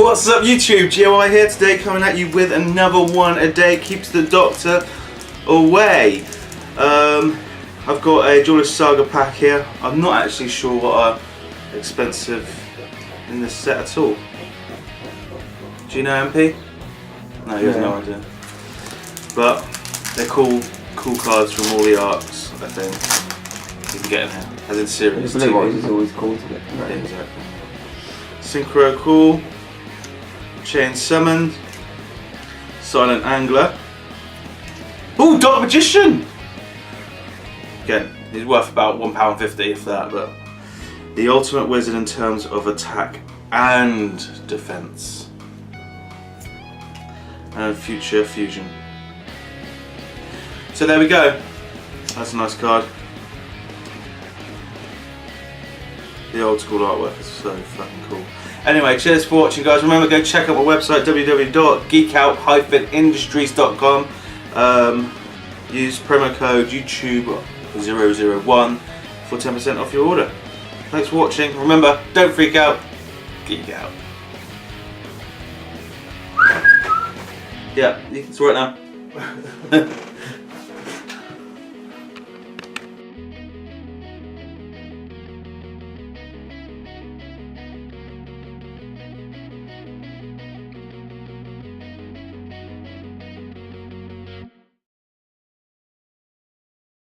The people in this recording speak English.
What's up YouTube, GOI here today, coming at you with another one a day, keeps the doctor away. I've got a Duelist Saga pack here. I'm not actually sure what are expensive in this set at all. Do you know MP? No, he has no idea. But they're cool cards from all the arcs, I think. You can get in here, as in series. The blue ones is always cool to get. Yeah, exactly. Synchro cool. Chain Summoned, Silent Angler. Ooh, Dark Magician! Again, he's worth about £1.50 if that, but the ultimate wizard in terms of attack and defense. And future fusion. So there we go. That's a nice card. The old school artwork is so fucking cool. Anyway, cheers for watching, guys. Remember, go check out my website, www.geekout-industries.com. Use promo code YouTube001 for 10% off your order. Thanks for watching. Remember, don't freak out, geek out. Yeah, you can swear it now.